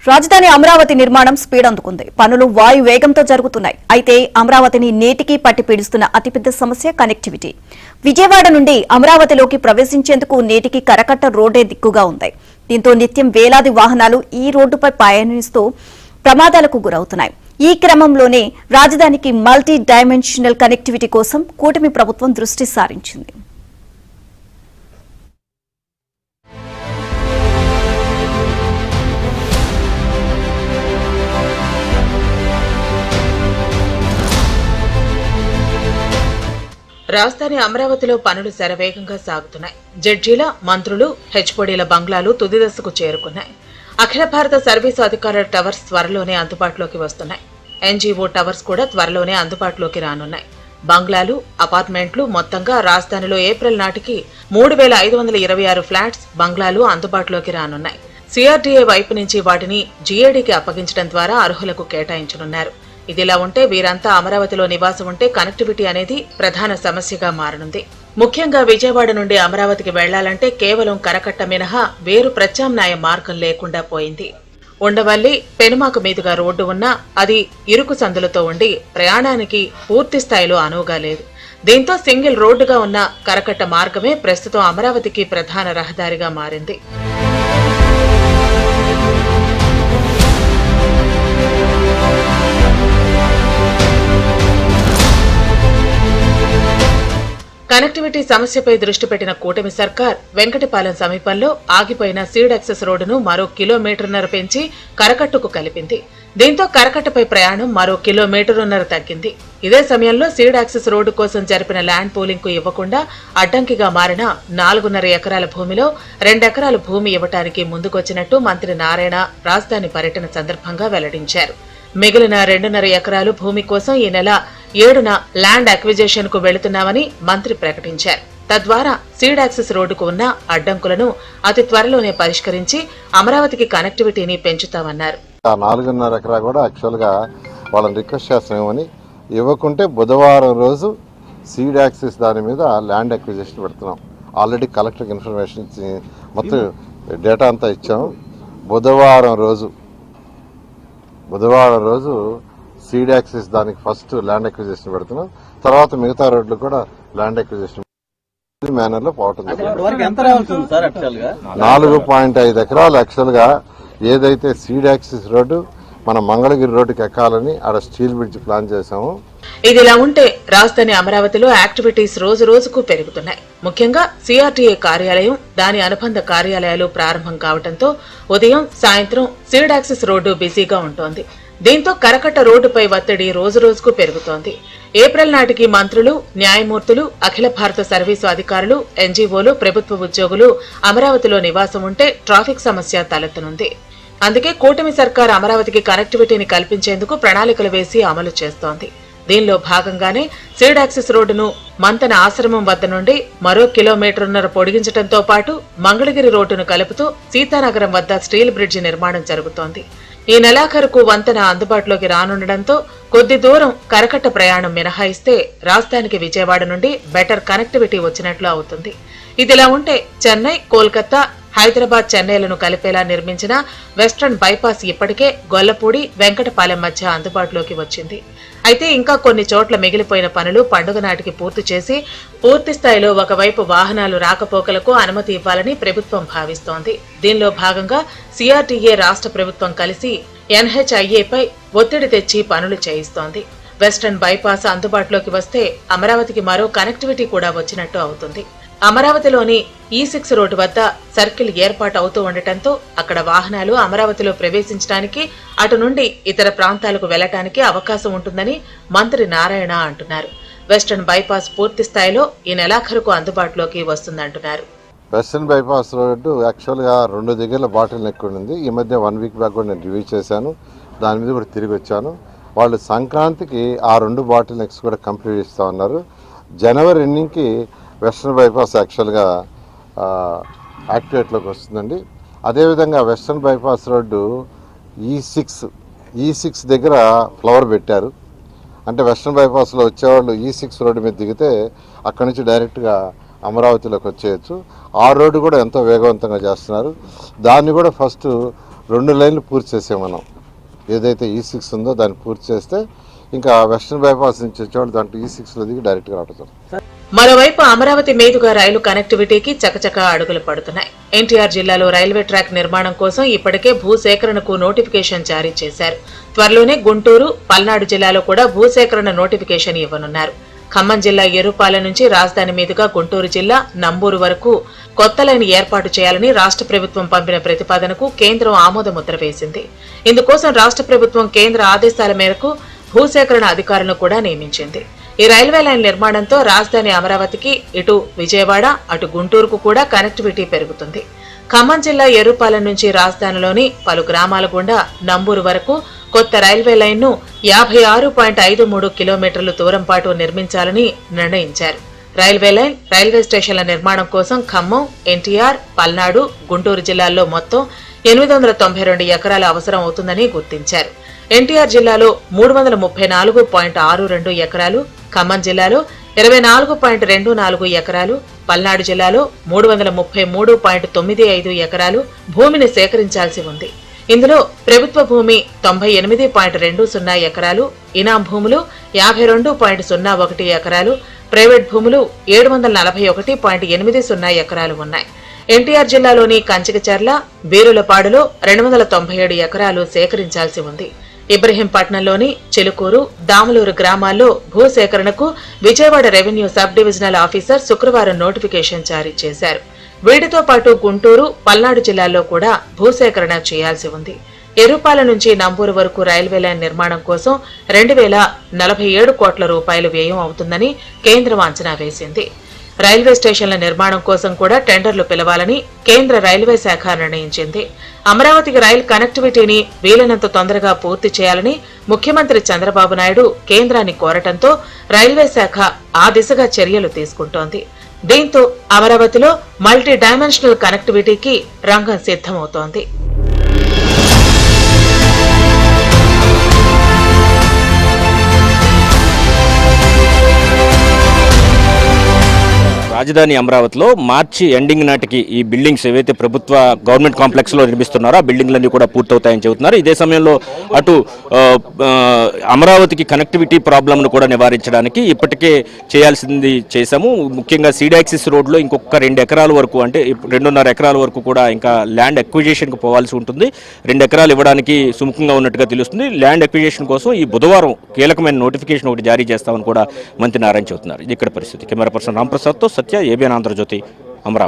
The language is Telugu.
రాజధాని అమరావతి నిర్మాణం స్పీడ్ అందుకుంది. పనులు వాయు వేగంతో జరుగుతున్నాయి. అయితే అమరావతిని నేటికి పట్టి పీడిస్తున్న అతిపెద్ద సమస్య కనెక్టివిటీ. విజయవాడ నుండి అమరావతిలోకి ప్రవేశించేందుకు నేటికి కరకట్ట రోడ్డే దిక్కుగా ఉంది. దీంతో నిత్యం వేలాది వాహనాలు ఈ రోడ్డుపై పయనిస్తూ ప్రమాదాలకు గురవుతున్నాయి. ఈ క్రమంలోనే రాజధానికి మల్టీ డైమెన్షనల్ కనెక్టివిటీ కోసం కూటమి ప్రభుత్వం దృష్టి సారించింది. రాజధాని అమరావతిలో పనులు శరవేగంగా సాగుతున్నాయి. జడ్జీల, మంత్రులు, హెచ్ఓడీల బంగ్లాలు తుది దశకు చేరుకున్నాయి. అఖిల భారత సర్వీసు అధికారుల టవర్స్ త్వరలోనే అందుబాటులోకి వస్తున్నాయి. ఎన్జీఓ టవర్స్ కూడా త్వరలోనే అందుబాటులోకి రానున్నాయి. బంగ్లాలు, అపార్ట్మెంట్లు మొత్తంగా రాజధానిలో ఏప్రిల్ నాటికి 3,526 ఫ్లాట్స్, బంగ్లాలు అందుబాటులోకి రానున్నాయి. సిఆర్డీఏ వైపు నుంచి వాటిని జీఏడీకి అప్పగించడం ద్వారా అర్హులకు కేటాయించనున్నారు. ఇదిలా ఉంటే వీరంతా అమరావతిలో నివాసం ఉంటే కనెక్టివిటీ అనేది ప్రధాన సమస్యగా మారనుంది. ముఖ్యంగా విజయవాడ నుండి అమరావతికి వెళ్లాలంటే కేవలం కరకట్ట మినహా వేరు ప్రత్యామ్నాయ మార్గం లేకుండా పోయింది. ఉండవల్లి, పెనుమాక మీదుగా రోడ్డు ఉన్నా అది ఇరుకు సందులతో ఉండి ప్రయాణానికి పూర్తి స్థాయిలో అనువుగా లేదు. దీంతో సింగిల్ రోడ్డుగా ఉన్న కరకట్ట మార్గమే ప్రస్తుతం అమరావతికి ప్రధాన రహదారిగా మారింది. కనెక్టివిటీ సమస్యపై దృష్టి పెట్టిన కూటమి సర్కార్ వెంకటపాలెం సమీపంలో ఆగిపోయిన సీడ్ యాక్సెస్ రోడ్డును మరో 1.5 కిలోమీటర్ల పెంచి కరకట్టుకు కలిపింది. దీంతో కరకట్టపై ప్రయాణం మరో 1.5 కిలోమీటర్ల తగ్గింది. ఇదే సమయంలో సీడ్ యాక్సెస్ రోడ్డు కోసం జరిపిన ల్యాండ్ పూలింగ్ కు ఇవ్వకుండా అడ్డంకిగా మారిన 4.5 ఎకరాల భూమిలో 2 ఎకరాల భూమి ఇవ్వటానికి ముందుకొచ్చినట్టు మంత్రి నారాయణ రాజధాని పర్యటన సందర్భంగా వెల్లడించారు. మిగిలిన 2.5 ఎకరాలు భూమి కోసం ఈ నెల 7న ల్యాండ్ అక్విజిషన్ కు వెళుతున్నామని మంత్రి ప్రకటించారు. తద్వారా సీడ్ యాక్సెస్ రోడ్డుకు ఉన్న అడ్డంకులను అతి త్వరలోనే పరిష్కరించి అమరావతికి కనెక్టివిటీని పెంచుతామన్నారు. 4.5 ఎకరా కూడా యాక్చువల్ గా వాళ్ళని రిక్వెస్ట్ చేస్తున్నామని ఇవ్వకుంటే బుధవారం రోజు సీడ్ యాక్సెస్ దాని మీద ల్యాండ్ అక్విజిషన్ పెడుతున్నాం. ఆల్రెడీ కలెక్టర్కి ఇన్ఫర్మేషన్ ఇచ్చి మొత్తం డేటా అంతా ఇచ్చాము. బుధవారం రోజు సీడ్ యాక్సెస్ దానికి ఫస్ట్ ల్యాండ్ అక్విజిషన్ పెడుతున్నాం. తర్వాత మిగతా రోడ్లు కూడా ల్యాండ్ అక్విజిషన్ మేనర్ లో పోవటం. 4.5 ఎకరాలు యాక్చువల్ గా ఏదైతే సీడ్ యాక్సెస్ రోడ్డు మన మంగళగిరి రోడ్డుకి ఎక్కాలని ఆడ స్టీల్ బ్రిడ్జ్ ప్లాన్ చేశాము. ఇదిలా ఉంటే రాజధాని అమరావతిలో యాక్టివిటీస్ రోజు రోజుకు పెరుగుతున్నాయి. ముఖ్యంగా సిఆర్టీఏ కార్యాలయం, దాని అనుబంధ కార్యాలయాలు ప్రారంభం కావడంతో ఉదయం, సాయంత్రం సీడ్ యాక్సెస్ రోడ్డు బిజీగా ఉంటోంది. దీంతో కరకట్ట రోడ్డుపై ఒత్తిడి రోజు రోజుకు పెరుగుతోంది. ఏప్రిల్ నాటికి మంత్రులు, న్యాయమూర్తులు, అఖిల భారత సర్వీసు అధికారులు, ఎన్జీఓలు, ప్రభుత్వ ఉద్యోగులు అమరావతిలో నివాసం ఉంటే ట్రాఫిక్ సమస్య తలెత్తనుంది. అందుకే కూటమి సర్కార్ అమరావతికి కనెక్టివిటీని కల్పించేందుకు ప్రణాళికలు వేసి అమలు చేస్తోంది. దీనిలో భాగంగానే సీడ్ యాక్సెస్ రోడ్డును మంతన ఆశ్రమం వద్ద నుండి మరో 1.5 కిలోమీటర్ల పొడిగించడంతో పాటు మంగళగిరి రోడ్డును కలుపుతూ సీతానగరం వద్ద స్టీల్ బ్రిడ్జి నిర్మాణం జరుగుతోంది. ఈ నెలాఖరుకు వంతెన అందుబాటులోకి రానుండటంతో కొద్ది దూరం కరకట్ట ప్రయాణం మినహాయిస్తే రాజధానికి విజయవాడ నుండి బెటర్ కనెక్టివిటీ వచ్చినట్లు అవుతుంది. ఇదిలా ఉంటే చెన్నై, కోల్కతా, హైదరాబాద్, చెన్నైలను కలిపేలా నిర్మించిన వెస్ట్రన్ బైపాస్ ఇప్పటికే గొల్లపూడి, వెంకటపాలెం మధ్య అందుబాటులోకి వచ్చింది. అయితే ఇంకా కొన్ని చోట్ల మిగిలిపోయిన పనులు పండుగ నాటికి పూర్తి చేసి పూర్తి స్థాయిలో ఒకవైపు వాహనాలు రాకపోకలకు అనుమతి ఇవ్వాలని ప్రభుత్వం భావిస్తోంది. దీనిలో భాగంగా సిఆర్టీఏ రాష్ట్ర ప్రభుత్వం కలిసి ఎన్హెచ్ఐఏపై ఒత్తిడి తెచ్చి పనులు చేయిస్తోంది. వెస్ట్రన్ బైపాస్ అందుబాటులోకి వస్తే అమరావతికి మరో కనెక్టివిటీ కూడా వచ్చినట్టు అవుతుంది. అమరావతిలోని E6 రోడ్డు వద్ద సర్కిల్ ఏర్పాటు అవుతూ ఉండటంతో అక్కడ వాహనాలు అమరావతిలో ప్రవేశించడానికి, అటు నుండి ఇతర ప్రాంతాలకు వెళ్లటానికి అవకాశం ఉంటుందని మంత్రి నారాయణ అంటున్నారు. వెస్టర్న్ బైపాస్ పూర్తి స్థాయిలో ఈ నెలాఖరుకు అందుబాటులోకి వస్తుందంటున్నారు. వెస్టర్న్ బైపాస్ రోడ్డు యాక్చువల్ గా 2 దగ్గర బాటిల్ నెక్ ఉంది. ఈ మధ్య 1 వీక్ బ్యాక్ కూడా నేను రివ్యూ చేశాను. దాని మీద కూడా తిరిగి వచ్చాను. వాళ్ళు సంక్రాంతికి ఆ 2 బాటిల్ నెక్స్ కూడా కంప్లీట్ చేస్తా ఉన్నారు. జనవరి ఎండింగ్కి వెస్టర్న్ బైపాస్ యాక్చువల్గా యాక్టివేట్లోకి వస్తుందండి. అదేవిధంగా వెస్టర్న్ బైపాస్ రోడ్డు E6 దగ్గర ఫ్లవర్ పెట్టారు. అంటే వెస్టర్న్ బైపాస్లో వచ్చేవాళ్ళు E6 రోడ్డు మీద దిగితే అక్కడి నుంచి డైరెక్ట్గా అమరావతిలోకి వచ్చేయచ్చు. ఆ రోడ్డు కూడా ఎంతో వేగవంతంగా చేస్తున్నారు. దాన్ని కూడా ఫస్ట్ 2 లైన్లు పూర్తి చేసాం మనం. ఏదైతే E6 ఉందో దాన్ని పూర్తి చేస్తే ఇంకా వెస్టర్న్ బైపాస్ నుంచి వచ్చేవాళ్ళు దాంట్లో E6లో దిగి డైరెక్ట్గా రావడం. మరోవైపు అమరావతి మీదుగా రైలు కనెక్టివిటీకి చకచకా అడుగులు పడుతున్నాయి. ఎన్టీఆర్ జిల్లాలో రైల్వే ట్రాక్ నిర్మాణం కోసం ఇప్పటికే భూసేకరణకు నోటిఫికేషన్ జారీ చేశారు. త్వరలోనే గుంటూరు, పల్నాడు జిల్లాలో కూడా భూసేకరణ నోటిఫికేషన్ ఇవ్వనున్నారు. ఖమ్మం జిల్లా ఎరుపాలెం నుంచి రాజధాని మీదుగా గుంటూరు జిల్లా నంబూరు వరకు కొత్త లైన్ ఏర్పాటు చేయాలని రాష్ట్ర ప్రభుత్వం పంపిన ప్రతిపాదనకు కేంద్రం ఆమోదముద్ర వేసింది. ఇందుకోసం రాష్ట్ర ప్రభుత్వం కేంద్ర ఆదేశాల మేరకు భూసేకరణ అధికారులను కూడా నియమించింది. ఈ రైల్వే లైన్ నిర్మాణంతో రాజధాని అమరావతికి ఇటు విజయవాడ, అటు గుంటూరుకు కూడా కనెక్టివిటీ పెరుగుతుంది. ఖమ్మం జిల్లా ఎర్రుపాలెం నుంచి రాజధానిలోని పలు గ్రామాల గుండా నంబూరు వరకు కొత్త రైల్వే లైన్ను 56.53 కిలోమీటర్ల దూరం పాటు నిర్మించాలని నిర్ణయించారు. రైల్వే లైన్, రైల్వే స్టేషన్ల నిర్మాణం కోసం ఖమ్మం, ఎన్టీఆర్, పల్నాడు, గుంటూరు జిల్లాల్లో మొత్తం 892 ఎకరాల అవసరం అవుతుందని గుర్తించారు. ఎన్టీఆర్ జిల్లాలో 334.62 ఎకరాలు, ఖమ్మం జిల్లాలో 24.24 ఎకరాలు, పల్నాడు జిల్లాలో 333.95 ఎకరాలు భూమిని సేకరించాల్సి ఉంది. ఇందులో ప్రభుత్వ భూమి 98.20 ఎకరాలు, ఇనాం భూములు 52.01 ఎకరాలు, ప్రైవేట్ భూములు 741.80 ఎకరాలు ఉన్నాయి. ఎన్టీఆర్ జిల్లాలోని కంచికచర్ల, బీరులపాడులో 297 ఎకరాలు సేకరించాల్సి ఉంది. ఇబ్రహీంపట్నంలోని చిలుకూరు, దాములూరు గ్రామాల్లో భూసేకరణకు Vijayawada revenue sub divisional officer శుక్రవారం నోటిఫికేషన్ జారీ చేశారు. వీటితో పాటు గుంటూరు, పల్నాడు జిల్లాల్లో కూడా భూసేకరణ చేయాల్సి ఉంది. ఎర్రుపాలెం నుంచి నంబూరు వరకు రైల్వే లైన్ నిర్మాణం కోసం 2047 కోట్ల రూపాయలు వ్యయం అవుతుందని కేంద్రం అంచనా వేసింది. రైల్వే స్టేషన్ల నిర్మాణం కోసం కూడా టెండర్లు పిలవాలని కేంద్ర రైల్వే శాఖ నిర్ణయించింది. అమరావతికి రైలు కనెక్టివిటీని వీలైనంత తొందరగా పూర్తి చేయాలని ముఖ్యమంత్రి చంద్రబాబు నాయుడు కేంద్రాన్ని కోరటంతో రైల్వే శాఖ ఆ దిశగా చర్యలు తీసుకుంటోంది. దీంతో అమరావతిలో మల్టీ డైమెన్షనల్ కనెక్టివిటీకి రంగం సిద్ధమవుతోంది. రాజధాని అమరావతిలో మార్చి ఎండింగ్ నాటికి ఈ బిల్డింగ్స్ ఏవైతే ప్రభుత్వ గవర్నమెంట్ కాంప్లెక్స్లో నిర్మిస్తున్నారో ఆ బిల్డింగ్లన్నీ కూడా పూర్తవుతాయని చెబుతున్నారు. ఇదే సమయంలో అటు అమరావతికి కనెక్టివిటీ ప్రాబ్లంను కూడా నివారించడానికి ఇప్పటికే చేయాల్సింది చేశాము. ముఖ్యంగా సీడాక్సిస్ రోడ్లో ఇంకొక 2 ఎకరాల వరకు, అంటే 2.5 ఎకరాల వరకు కూడా ఇంకా ల్యాండ్ అక్విజిషన్కి పోవాల్సి ఉంటుంది. 2 ఎకరాలు ఇవ్వడానికి సుముఖంగా ఉన్నట్టుగా తెలుస్తుంది. ల్యాండ్ అక్విజిషన్ కోసం ఈ బుధవారం కీలకమైన నోటిఫికేషన్ ఒకటి జారీ చేస్తామని కూడా మంత్రి నారాయణ చెబుతున్నారు. ఇది ఇక్కడ పరిస్థితి. కెమెరా పర్సన్ రాంప్రసాద్తో సత్య, ఏబిఎన్ ఆంధ్రజ్యోతి.